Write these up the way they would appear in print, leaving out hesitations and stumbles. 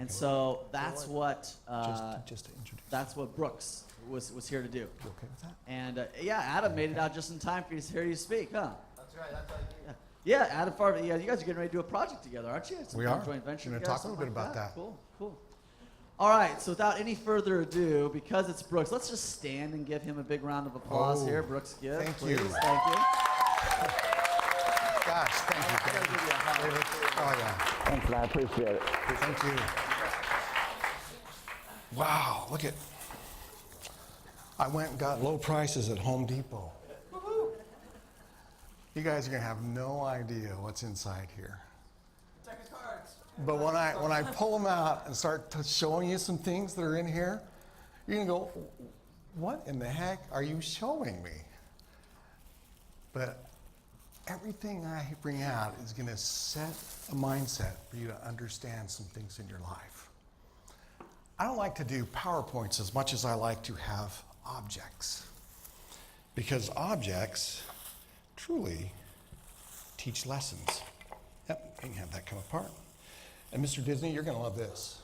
And so that's what Just to introduce. that's what Brooks was here to do. You okay with that? And yeah, Adam made it out just in time for you to hear you speak, huh? That's right. That's what I do. Yeah, Adam Farber. Yeah, you guys are getting ready to do a project together, aren't you? Some We kind of are. joint venture. We're gonna together, talk a little something bit like about that. Cool, cool. All right. So without any further ado, because it's Brooks, let's just stand and give him a big round of applause Oh, here. Brooks, give. thank please. you. Thank you. Gosh, thank you, Gotta David. give you a hug. David. Oh, yeah. Thanks, man. I appreciate it. Thank you. Wow, look at. I went and got low prices at Home Depot. You guys are going to have no idea what's inside here. Check his cards. But when I pull them out and start showing you some things that are in here, you're going to go, what in the heck are you showing me? But everything I bring out is going to set a mindset for you to understand some things in your life. I don't like to do PowerPoints as much as I like to have objects, because objects truly teach lessons. Yep, you can have that come apart. And Mr. Disney, you're going to love this.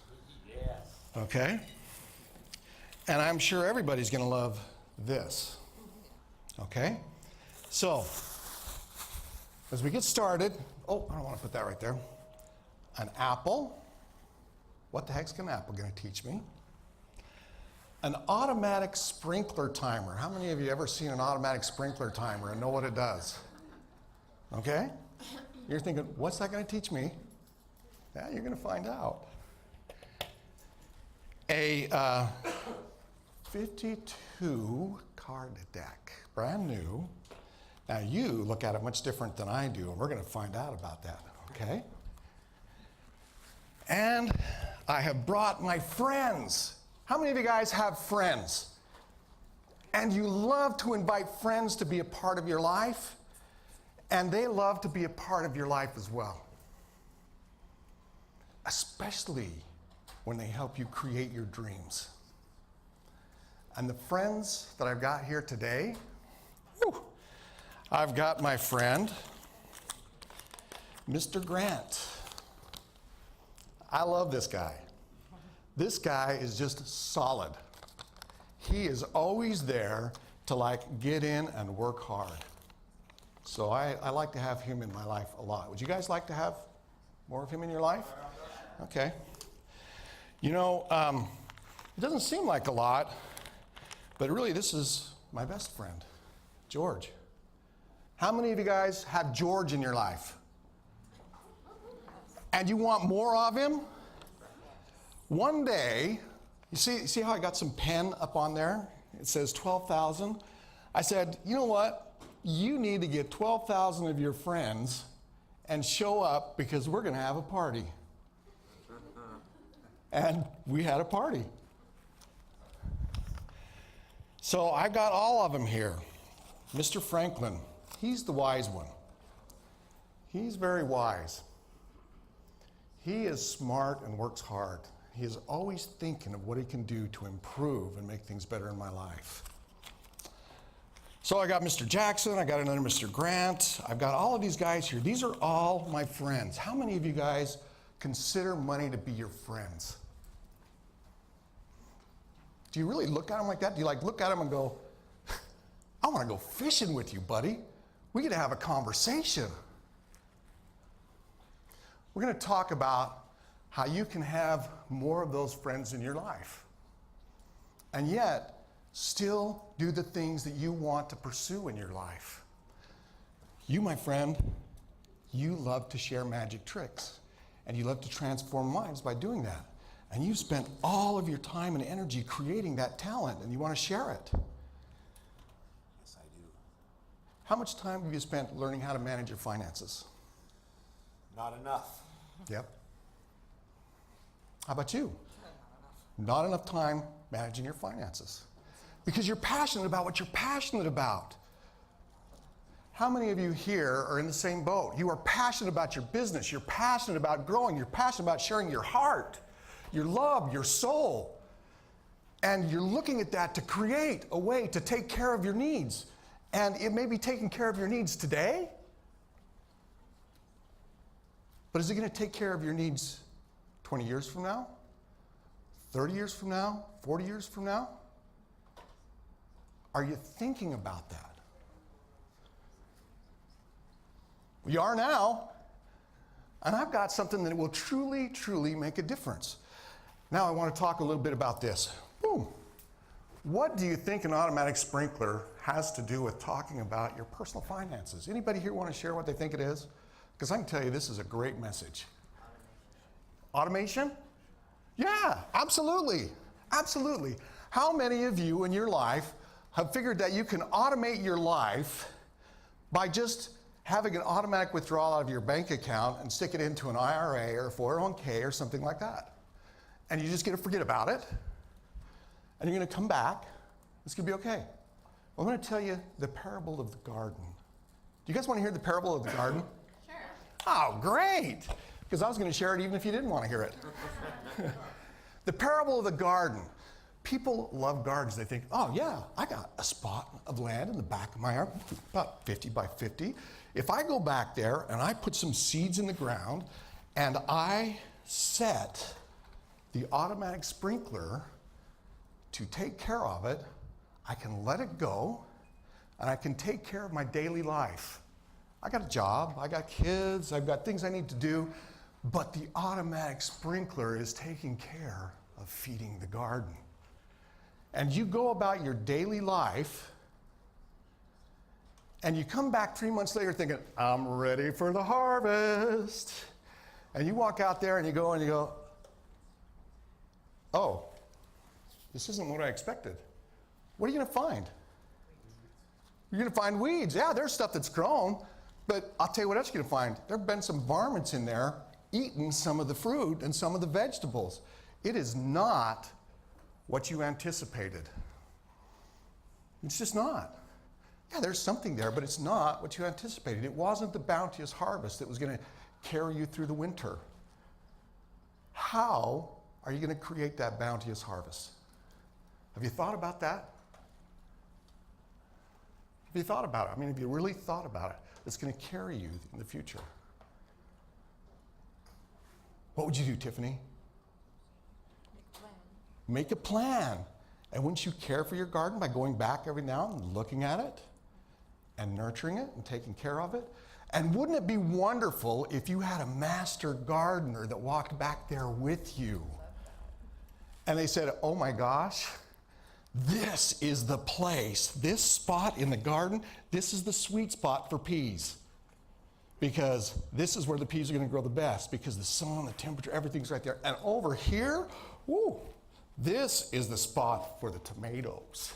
Yes. Okay? And I'm sure everybody's going to love this. Okay? So, as we get started, oh, I don't want to put that right there. An apple. What the heck's an apple going to teach me? An automatic sprinkler timer. How many of you ever seen an automatic sprinkler timer and know what it does? Okay? You're thinking, what's that going to teach me? Yeah, you're going to find out. A 52 card deck, brand new. Now you look at it much different than I do, and we're going to find out about that, okay? And I have brought my friends. How many of you guys have friends? And you love to invite friends to be a part of your life, and they love to be a part of your life as well. Especially when they help you create your dreams. And the friends that I've got here today, whew, I've got my friend, Mr. Grant. I love this guy. This guy is just solid. He is always there to get in and work hard. So I like to have him in my life a lot. Would you guys like to have more of him in your life? Okay. You know, it doesn't seem like a lot, but really this is my best friend, George. How many of you guys have George in your life? And you want more of him? One day, you see how I got some pen up on there? It says 12,000. I said, you know what? You need to get 12,000 of your friends and show up because we're going to have a party. And we had a party. So I got all of them here. Mr. Franklin, he's the wise one. He's very wise. He is smart and works hard. He is always thinking of what he can do to improve and make things better in my life. So I got Mr. Jackson, I got another Mr. Grant, I've got all of these guys here. These are all my friends. How many of you guys consider money to be your friends? Do you really look at them like that? Do you look at them and go, I want to go fishing with you, buddy. We get to have a conversation. We're going to talk about how you can have more of those friends in your life and yet still do the things that you want to pursue in your life. You, my friend, you love to share magic tricks and you love to transform lives by doing that. And you've spent all of your time and energy creating that talent and you want to share it. Yes, I do. How much time have you spent learning how to manage your finances? Not enough. Yep. How about you? Not enough time managing your finances. Because you're passionate about what you're passionate about. How many of you here are in the same boat? You are passionate about your business. You're passionate about growing. You're passionate about sharing your heart, your love, your soul. And you're looking at that to create a way to take care of your needs. And it may be taking care of your needs today, but is it going to take care of your needs 20 years from now? 30 years from now, 40 years from now? Are you thinking about that? We are now, and I've got something that will truly, truly make a difference. Now I want to talk a little bit about this. Boom. What do you think an automatic sprinkler has to do with talking about your personal finances? Anybody here want to share what they think it is? Because I can tell you this is a great message. Automation? Yeah, absolutely. Absolutely. How many of you in your life have figured that you can automate your life by just having an automatic withdrawal out of your bank account and stick it into an IRA or a 401k or something like that? And you just get to forget about it, and you're going to come back. It's going to be okay. Well, I'm going to tell you the parable of the garden. Do you guys want to hear the parable of the garden? Sure. Oh, great! Because I was going to share it even if you didn't want to hear it. The parable of the garden. People love gardens. They think, oh yeah, I got a spot of land in the back of my yard, about 50 by 50. If I go back there and I put some seeds in the ground and I set the automatic sprinkler to take care of it, I can let it go and I can take care of my daily life. I got a job, I got kids, I've got things I need to do, but the automatic sprinkler is taking care of feeding the garden. And you go about your daily life and you come back 3 months later thinking, I'm ready for the harvest. And you walk out there and you go, oh, this isn't what I expected. What are you going to find? You're going to find weeds. Yeah, there's stuff that's grown, but I'll tell you what else you're going to find. There have been some varmints in there eating some of the fruit and some of the vegetables. It is not what you anticipated. It's just not. Yeah, there's something there, but it's not what you anticipated. It wasn't the bounteous harvest that was going to carry you through the winter. How are you going to create that bounteous harvest? Have you thought about that? Have you thought about it? I mean, have you really thought about it? It's going to carry you in the future. What would you do, Tiffany? Make a plan. And wouldn't you care for your garden by going back every now and looking at it and nurturing it and taking care of it? And wouldn't it be wonderful if you had a master gardener that walked back there with you? And they said, oh my gosh, this is the place, this spot in the garden, this is the sweet spot for peas. Because this is where the peas are going to grow the best, because the sun, the temperature, everything's right there. And over here, whoo, this is the spot for the tomatoes.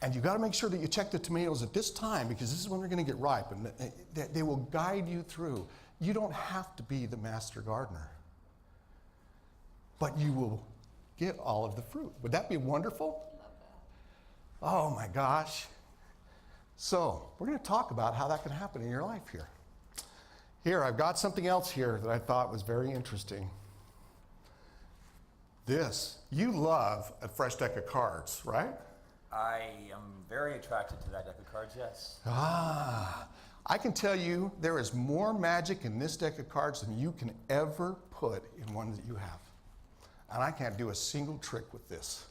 And you got to make sure that you check the tomatoes at this time, because this is when they're going to get ripe, and they will guide you through. You don't have to be the master gardener, but you will get all of the fruit. Would that be wonderful? Oh my gosh. So we're going to talk about how that can happen in your life here. Here, I've got something else here that I thought was very interesting. This, you love a fresh deck of cards, right? I am very attracted to that deck of cards, yes. Ah, I can tell you there is more magic in this deck of cards than you can ever put in one that you have. And I can't do a single trick with this.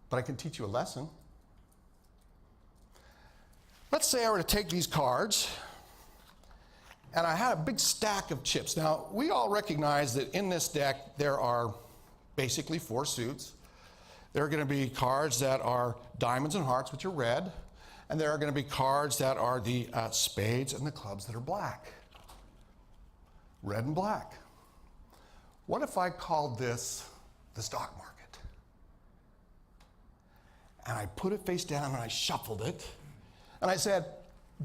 But I can teach you a lesson. Let's say I were to take these cards and I had a big stack of chips. Now, we all recognize that in this deck there are basically 4 suits. There are going to be cards that are diamonds and hearts, which are red, and there are going to be cards that are the spades and the clubs that are black. Red and black. What if I called this the stock market? And I put it face down and I shuffled it, and I said,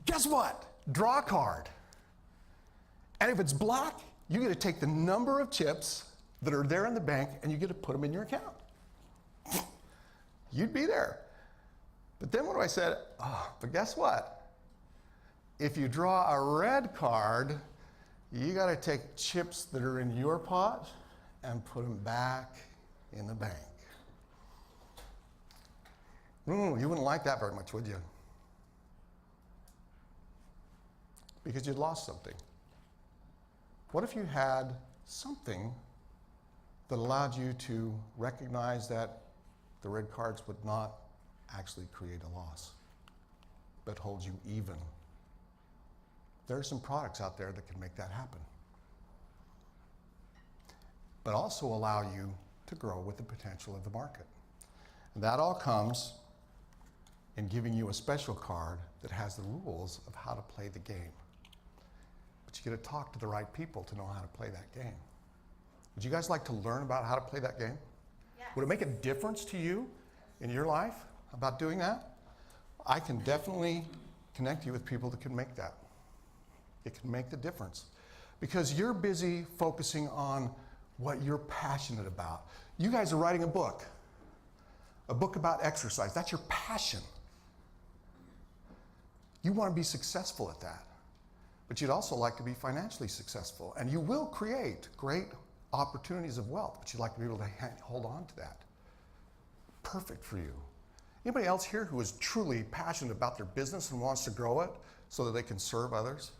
guess what? Draw a card. And if it's black, you get to take the number of chips that are there in the bank and you get to put them in your account. You'd be there. But then what do I said? Oh, but guess what? If you draw a red card, you got to take chips that are in your pot and put them back in the bank. You wouldn't like that very much, would you? Because you'd lost something. What if you had something that allowed you to recognize that the red cards would not actually create a loss, but hold you even. There are some products out there that can make that happen, but also allow you to grow with the potential of the market. And that all comes in giving you a special card that has the rules of how to play the game. But you get to talk to the right people to know how to play that game. Would you guys like to learn about how to play that game? Yes. Would it make a difference to you in your life about doing that? I can definitely connect you with people that can make that. It can make the difference. Because you're busy focusing on what you're passionate about. You guys are writing a book about exercise. That's your passion. You want to be successful at that. But you'd also like to be financially successful. And you will create great opportunities of wealth, but you'd like to be able to hold on to that. Perfect for you. Anybody else here who is truly passionate about their business and wants to grow it so that they can serve others?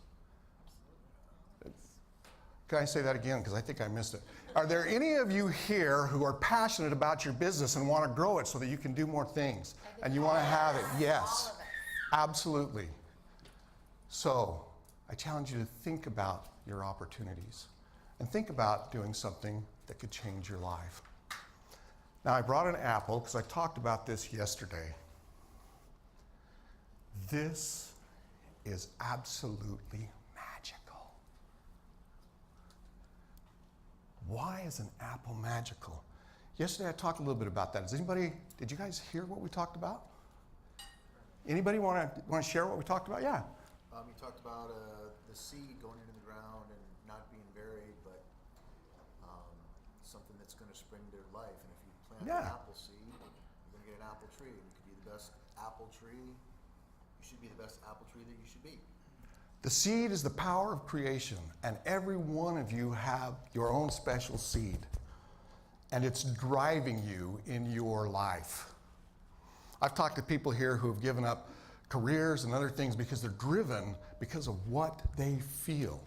Can I say that again? Because I think I missed it. Are there any of you here who are passionate about your business and want to grow it so that you can do more things? And you want to have it? Yes. Absolutely. So, I challenge you to think about your opportunities and think about doing something that could change your life. Now, I brought an apple because I talked about this yesterday. This is absolutely magical. Why is an apple magical? Yesterday I talked a little bit about that. Did you guys hear what we talked about? Anybody want to share what we talked about? Yeah. You talked about the seed going into the ground and not being buried, but something that's going to spring to life. And if you plant an apple seed, you're going to get an apple tree. And you could be the best apple tree. You should be the best apple tree that you should be. The seed is the power of creation, and every one of you have your own special seed, and it's driving you in your life. I've talked to people here who have given up careers and other things because they're driven because of what they feel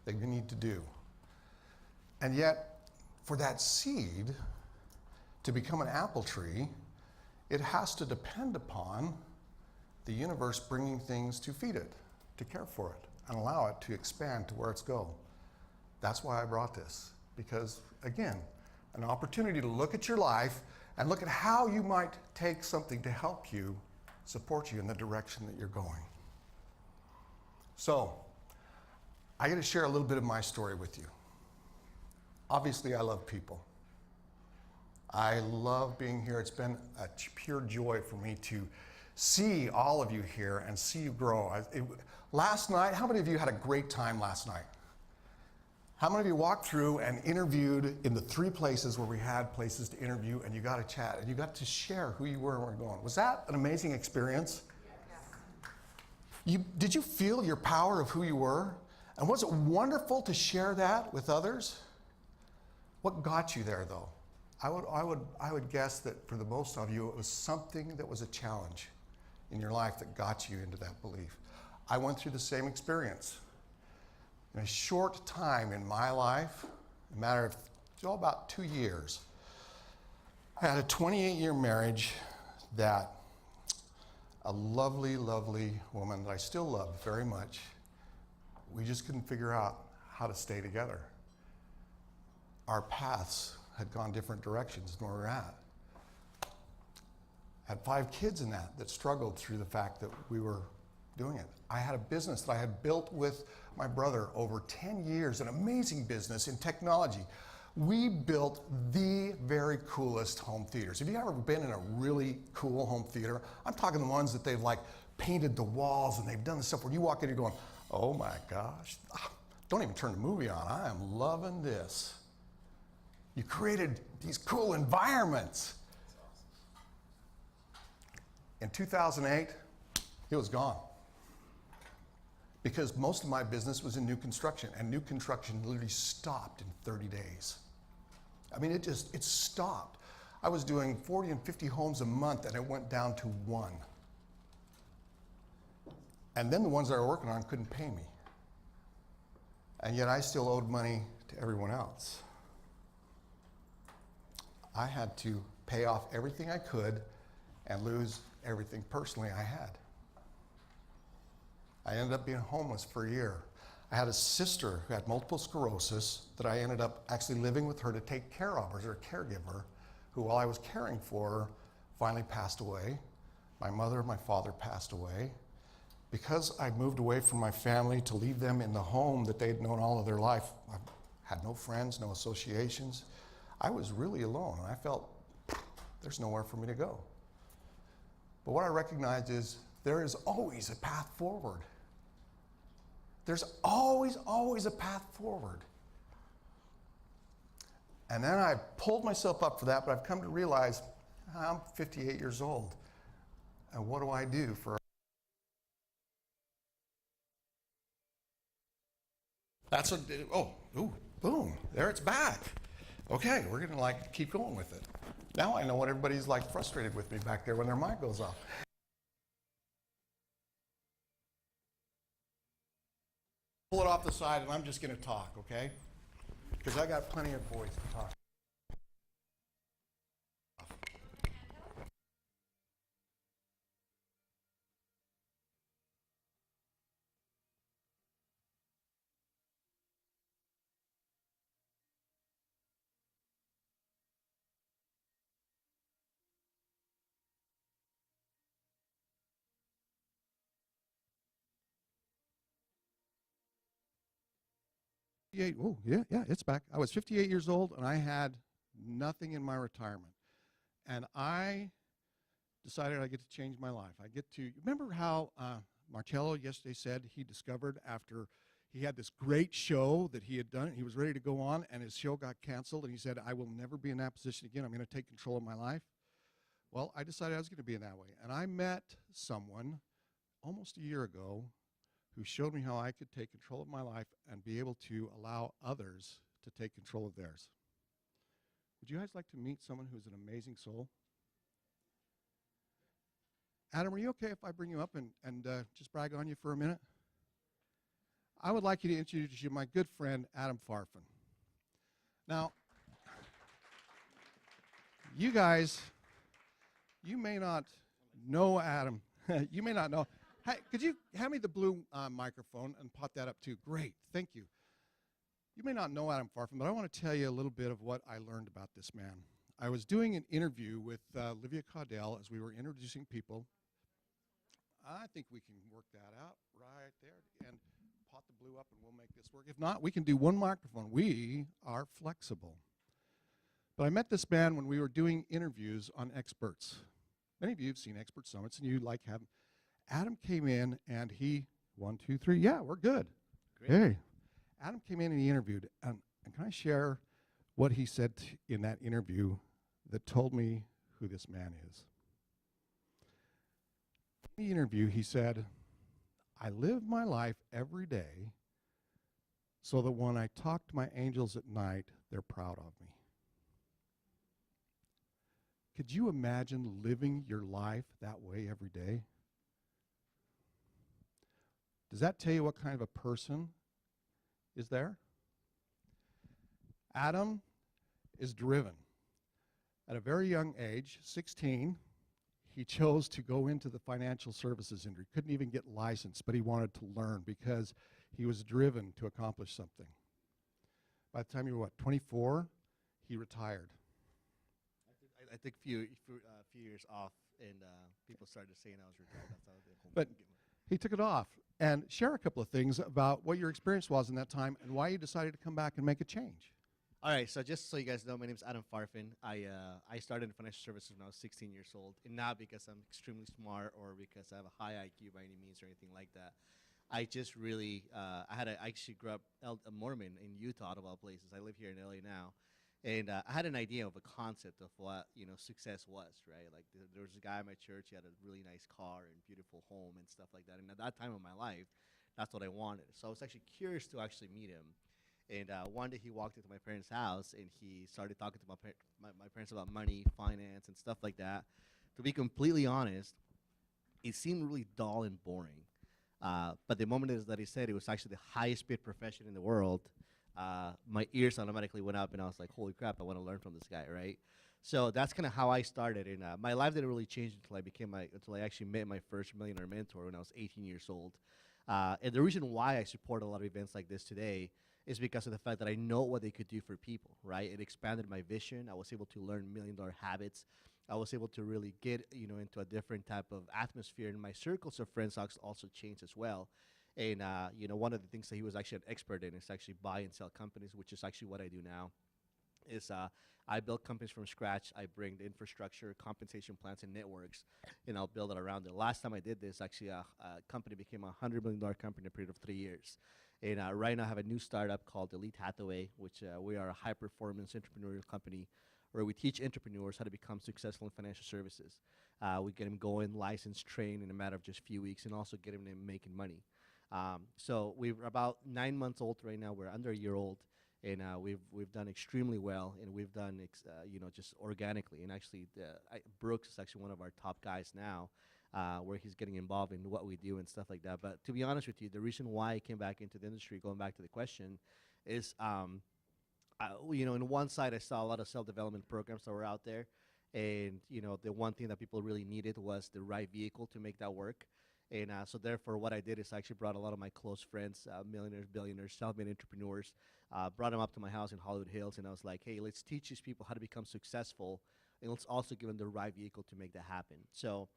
they need to do. And yet, for that seed to become an apple tree, it has to depend upon the universe bringing things to feed it, to care for it, and allow it to expand to where it's going. That's why I brought this, because again, an opportunity to look at your life and look at how you might take something to help you, support you in the direction that you're going. So, I got to share a little bit of my story with you. Obviously, I love people. I love being here. It's been a pure joy for me to see all of you here and see you grow. Last night, how many of you had a great time last night? How many of you walked through and interviewed in the 3 places where we had places to interview, and you got to chat and you got to share who you were and where you're going? Was that an amazing experience? Yes. Did you feel your power of who you were? And was it wonderful to share that with others? What got you there, though? I would guess that for the most of you, it was something that was a challenge in your life that got you into that belief. I went through the same experience. In a short time in my life, a matter of about 2 years, I had a 28-year marriage that a lovely, lovely woman that I still love very much, we just couldn't figure out how to stay together. Our paths had gone different directions than where we're at. I had 5 kids in that struggled through the fact that we were doing it. I had a business that I had built with my brother over 10 years, an amazing business in technology. We built the very coolest home theaters. Have you ever been in a really cool home theater? I'm talking the ones that they've like painted the walls and they've done the stuff where you walk in and you're going, oh my gosh, don't even turn the movie on. I am loving this. You created these cool environments. In 2008, it was gone. Because most of my business was in new construction, and new construction literally stopped in 30 days. I mean, it stopped. I was doing 40 and 50 homes a month, and it went down to 1. And then the ones that I were working on couldn't pay me. And yet I still owed money to everyone else. I had to pay off everything I could and lose everything personally I had. I ended up being homeless for a year. I had a sister who had multiple sclerosis that I ended up actually living with her to take care of, as her caregiver, who while I was caring for her, finally passed away. My mother and my father passed away. Because I moved away from my family to leave them in the home that they'd known all of their life, I had no friends, no associations. I was really alone, and I felt there's nowhere for me to go. But what I recognized is there is always a path forward. There's always, always a path forward. And then I pulled myself up for that, but I've come to realize I'm 58 years old. And what do I do for? That's a, oh, ooh, boom, there it's back. Okay, we're gonna like keep going with it. Now I know what everybody's like frustrated with me back there when their mic goes off. Pull it off the side and I'm just gonna talk, okay? Because I got plenty of voice to talk. Oh, yeah, it's back. I was 58 years old and I had nothing in my retirement. And I decided I get to change my life. I get to, remember how Marcello yesterday said he discovered after he had this great show that he had done, he was ready to go on and his show got canceled and he said, I will never be in that position again. I'm going to take control of my life. Well, I decided I was going to be in that way. And I met someone almost a year ago who showed me how I could take control of my life and be able to allow others to take control of theirs. Would you guys like to meet someone who's an amazing soul? Adam, are you okay if I bring you up and just brag on you for a minute? I would like you to introduce you my good friend, Adam Farfan. Now, you guys, you may not know Adam. You may not know. Hey, could you hand me the blue microphone and pop that up too? Great, thank you. You may not know Adam Farfan, but I want to tell you a little bit of what I learned about this man. I was doing an interview with Livia Caudell as we were introducing people. I think we can work that out right there and pop the blue up and we'll make this work. If not, we can do one microphone. We are flexible. But I met this man when we were doing interviews on experts. Many of you have seen expert summits and you like have. Adam came in and he, 1, 2, 3, yeah, we're good. Great. Hey, Adam came in and he interviewed, and can I share what he said in that interview that told me who this man is? In the interview, he said, I live my life every day so that when I talk to my angels at night, they're proud of me. Could you imagine living your life that way every day? Does that tell you what kind of a person is there? Adam is driven. At a very young age, 16, he chose to go into the financial services industry. Couldn't even get licensed, but he wanted to learn because he was driven to accomplish something. By the time you were, what, 24, he retired. I took a few years off, and people started saying I was retired. That's how they But he took it off. And share a couple of things about what your experience was in that time and why you decided to come back and make a change. All right, so just so you guys know, my name is Adam Farfan. I started in financial services when I was 16 years old, and not because I'm extremely smart or because I have a high IQ by any means or anything like that. I just really, I actually grew up a Mormon in Utah, out of all places. I live here in LA now. And I had an idea of a concept of what, success was, right? Like there was a guy at my church, he had a really nice car and beautiful home and stuff like that. And at that time of my life, that's what I wanted. So I was actually curious to actually meet him. And one day he walked into my parents' house and he started talking to my parents about money, finance, and stuff like that. To be completely honest, it seemed really dull and boring. But the moment that he said it was actually the highest paid profession in the world, my ears automatically went up and I was like, holy crap, I want to learn from this guy, right? So that's kind of how I started. And my life didn't really change until I actually met my first millionaire mentor when I was 18 years old. And the reason why I support a lot of events like this today is because of the fact that I know what they could do for people, right? It expanded my vision. I was able to learn million-dollar habits. I was able to really get, into a different type of atmosphere, and my circles of friends also changed as well. And, one of the things that he was actually an expert in is actually buy and sell companies, which is actually what I do now. I build companies from scratch. I bring the infrastructure, compensation plans, and networks, and I'll build it around it. Last time I did this, actually, a company became a $100 million company in a period of 3 years. And right now I have a new startup called Elite Hathaway, which we are a high-performance entrepreneurial company where we teach entrepreneurs how to become successful in financial services. We get them going, licensed, trained in a matter of just a few weeks, and also get them making money. So we're about 9 months old right now. We're under a year old. And we've done extremely well, and we've done just organically. And actually, Brooks is actually one of our top guys now, where he's getting involved in what we do and stuff like that. But to be honest with you, the reason why I came back into the industry, going back to the question, is on one side I saw a lot of self-development programs that were out there, and the one thing that people really needed was the right vehicle to make that work. And so therefore, what I did is I actually brought a lot of my close friends, millionaires, billionaires, self-made entrepreneurs, brought them up to my house in Hollywood Hills, and I was like, hey, let's teach these people how to become successful, and let's also give them the right vehicle to make that happen. So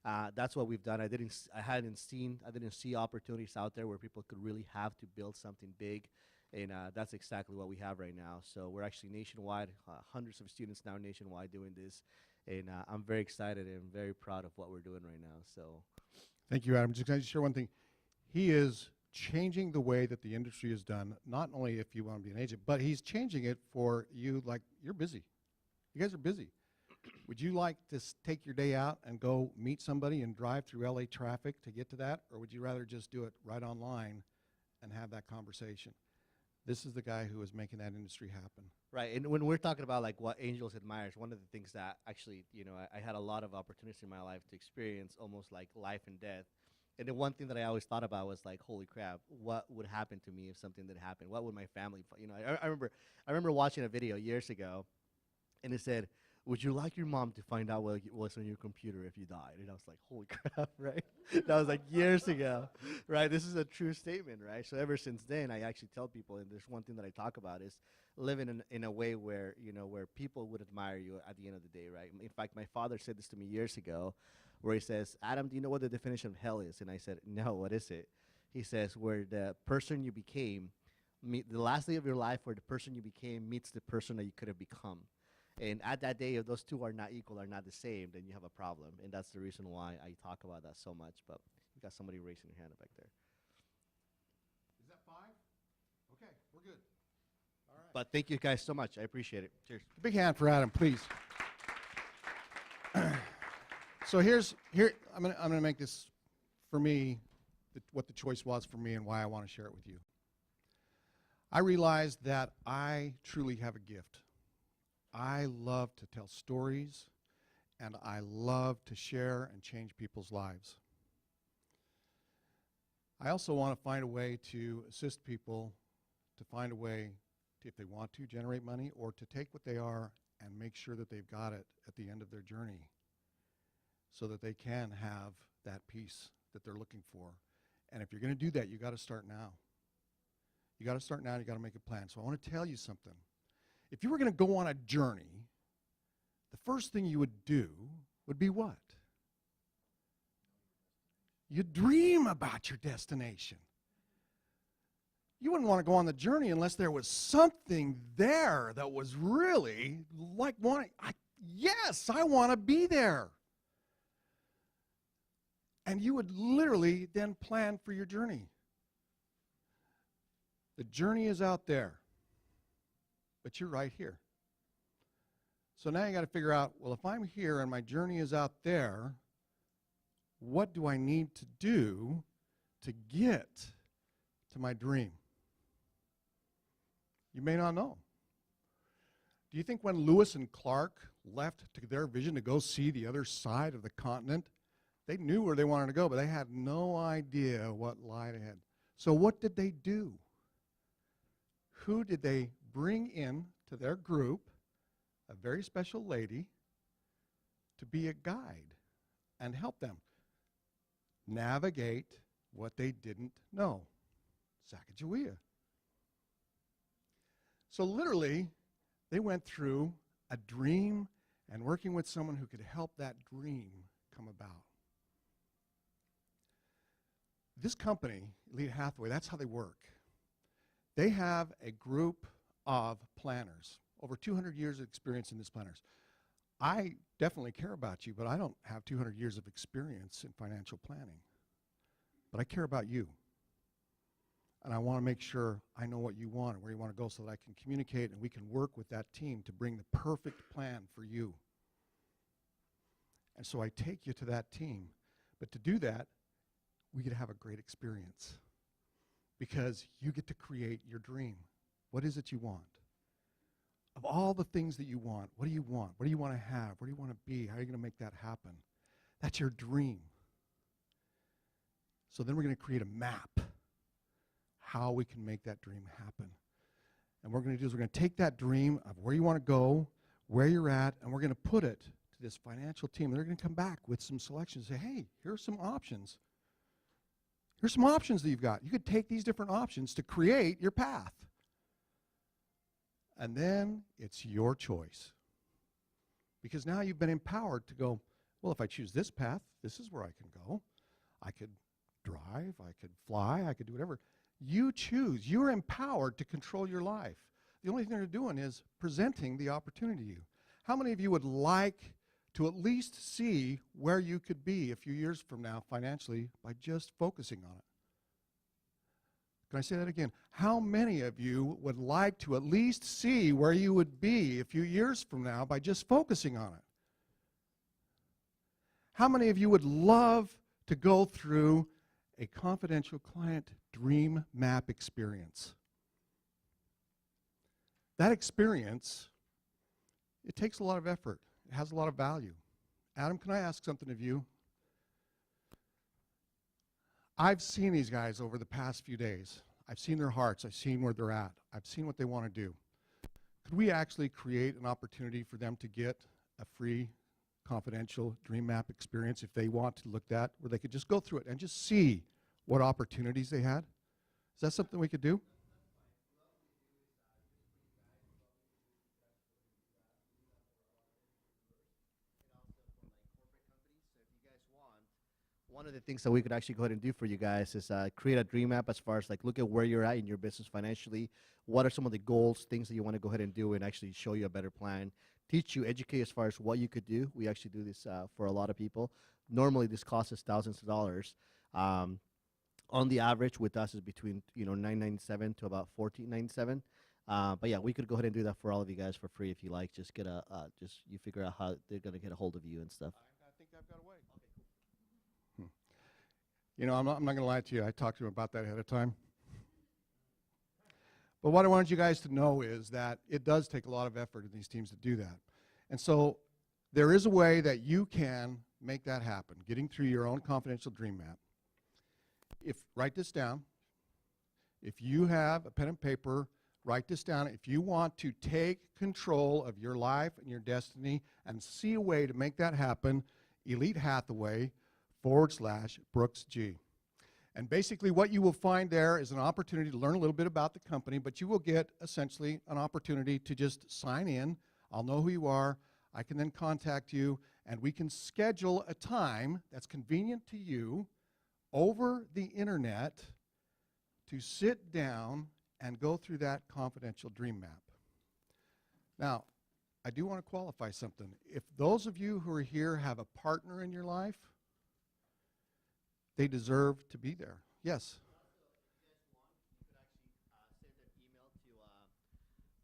that's what we've done. I didn't see opportunities out there where people could really have to build something big, and that's exactly what we have right now. So we're actually nationwide, hundreds of students now nationwide doing this, and I'm very excited and very proud of what we're doing right now. So. Thank you, Adam. Just going to share one thing. He is changing the way that the industry is done, not only if you want to be an agent, but he's changing it for you. Like, you're busy. You guys are busy. Would you like to take your day out and go meet somebody and drive through LA traffic to get to that? Or would you rather just do it right online and have that conversation? This is the guy who is making that industry happen. Right, and when we're talking about like what Angels admires, one of the things that actually, I had a lot of opportunities in my life to experience almost like life and death. And the one thing that I always thought about was like, holy crap, what would happen to me if something did happen? What would my family, I remember watching a video years ago, and it said, would you like your mom to find out what's on your computer if you died? And I was like, holy crap, right? That was like years ago, right? This is a true statement, right? So ever since then, I actually tell people, and there's one thing that I talk about is living in a way where, where people would admire you at the end of the day, right? In fact, my father said this to me years ago, where he says, Adam, do you know what the definition of hell is? And I said, no, what is it? He says, where the person you became, the last day of your life where the person you became meets the person that you could have become. And at that day, if those two are not equal, are not the same, then you have a problem. And that's the reason why I talk about that so much. But you got somebody raising their hand back there. Is that 5? Okay, we're good. All right. But thank you guys so much. I appreciate it. Cheers. Big hand for Adam, please. So I'm gonna make this for me what the choice was for me and why I want to share it with you. I realized that I truly have a gift. I love to tell stories, and I love to share and change people's lives. I also want to find a way to assist people to find a way to, if they want to, generate money, or to take what they are and make sure that they've got it at the end of their journey so that they can have that peace that they're looking for. And if you're going to do that, you got to start now. You got to start now, and you got to make a plan. So I want to tell you something. If you were going to go on a journey, the first thing you would do would be what? You'd dream about your destination. You wouldn't want to go on the journey unless there was something there that was really like wanting, yes, I want to be there. And you would literally then plan for your journey. The journey is out there. But you're right here. So now you got to figure out, well, if I'm here and my journey is out there, what do I need to do to get to my dream? You may not know. Do you think when Lewis and Clark left to their vision to go see the other side of the continent, they knew where they wanted to go, but they had no idea what lied ahead? So what did they do? Who did they bring in to their group a very special lady to be a guide and help them navigate what they didn't know. Sacagawea. So literally, they went through a dream and working with someone who could help that dream come about. This company, Elite Hathaway, that's how they work. They have a group of planners, over 200 years of experience in this planners. I definitely care about you, but I don't have 200 years of experience in financial planning. But I care about you. And I want to make sure I know what you want and where you want to go so that I can communicate and we can work with that team to bring the perfect plan for you. And so I take you to that team. But to do that, we get to have a great experience because you get to create your dream. What is it you want? Of all the things that you want, what do you want? What do you want to have? Where do you want to be? How are you going to make that happen? That's your dream. So then we're going to create a map how we can make that dream happen. And what we're going to do is we're going to take that dream of where you want to go, where you're at, and we're going to put it to this financial team. And they're going to come back with some selections and say, hey, here are some options. Here's some options that you've got. You could take these different options to create your path. And then it's your choice. Because now you've been empowered to go, well, if I choose this path, this is where I can go. I could drive, I could fly, I could do whatever. You choose. You're empowered to control your life. The only thing they're doing is presenting the opportunity to you. How many of you would like to at least see where you could be a few years from now financially by just focusing on it? Can I say that again? How many of you would like to at least see where you would be a few years from now by just focusing on it? How many of you would love to go through a confidential client dream map experience? That experience, it takes a lot of effort. It has a lot of value. Adam, can I ask something of you? I've seen these guys over the past few days. I've seen their hearts. I've seen where they're at. I've seen what they want to do. Could we actually create an opportunity for them to get a free, confidential dream map experience if they want to look at, where they could just go through it and just see what opportunities they had? Is that something we could do? One of the things that we could actually go ahead and do for you guys is create a dream map as far as like look at where you're at in your business financially. What are some of the goals, things that you want to go ahead and do and actually show you a better plan. Teach you, educate as far as what you could do. We actually do this for a lot of people. Normally this costs us thousands of dollars. On the average with us is between $9.97 to about $14.97. But yeah, we could go ahead and do that for all of you guys for free if you like. Just get just you figure out how they're gonna get a hold of you and stuff. I think I've got a way. You know, I'm not going to lie to you. I talked to him about that ahead of time. But what I wanted you guys to know is that it does take a lot of effort in these teams to do that. And so there is a way that you can make that happen, getting through your own confidential dream map. Write this down. If you have a pen and paper, write this down. If you want to take control of your life and your destiny and see a way to make that happen, Elite Hathaway /Brooks G. And basically what you will find there is an opportunity to learn a little bit about the company, but you will get essentially an opportunity to just sign in. I'll know who you are. I can then contact you, and we can schedule a time that's convenient to you over the internet to sit down and go through that confidential dream map. Now, I do want to qualify something. If those of you who are here have a partner in your life, they deserve to be there. Yes?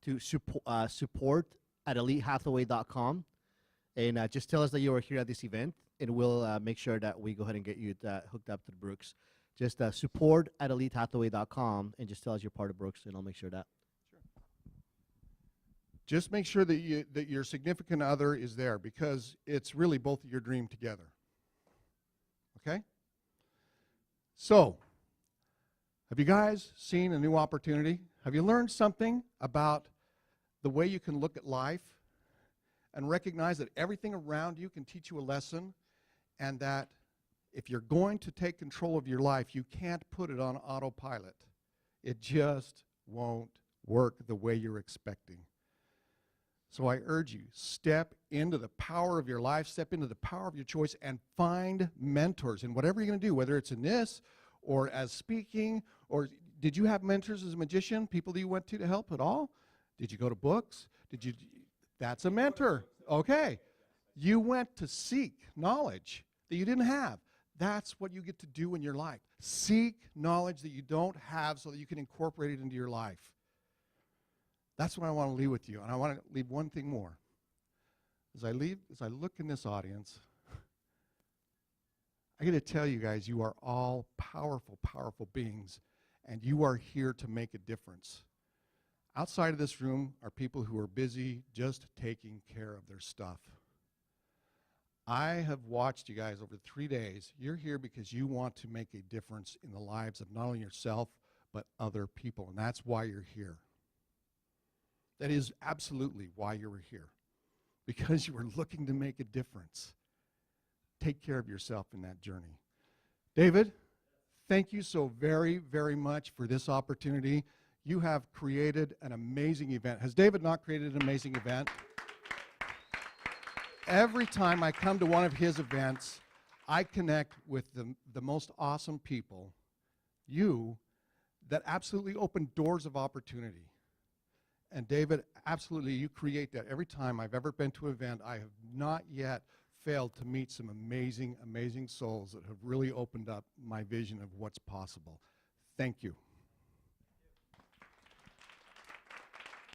To support@elitehathaway.com and just tell us that you are here at this event, and we'll make sure that we go ahead and get you hooked up to the Brooks. Just support@elitehathaway.com and just tell us you're part of Brooks, and I'll make sure that. Just make sure that your significant other is there, because it's really both of your dream together. Okay? So, have you guys seen a new opportunity? Have you learned something about the way you can look at life and recognize that everything around you can teach you a lesson, and that if you're going to take control of your life, you can't put it on autopilot. It just won't work the way you're expecting. So I urge you, step into the power of your life, step into the power of your choice, and find mentors in whatever you're going to do, whether it's in this or as speaking, or did you have mentors as a magician, people that you went to help at all? Did you go to books? That's a mentor. Okay. You went to seek knowledge that you didn't have. That's what you get to do in your life. Seek knowledge that you don't have so that you can incorporate it into your life. That's what I want to leave with you. And I want to leave one thing more. As I look in this audience, I got to tell you guys, you are all powerful, powerful beings, and you are here to make a difference. Outside of this room are people who are busy just taking care of their stuff. I have watched you guys over 3 days. You're here because you want to make a difference in the lives of not only yourself, but other people, and that's why you're here. That is absolutely why you were here, because you were looking to make a difference. Take care of yourself in that journey. David, thank you so very, very much for this opportunity. You have created an amazing event. Has David not created an amazing event? Every time I come to one of his events, I connect with the most awesome people, you, that absolutely open doors of opportunity. And David, absolutely, you create that. Every time I've ever been to an event, I have not yet failed to meet some amazing, amazing souls that have really opened up my vision of what's possible. Thank you.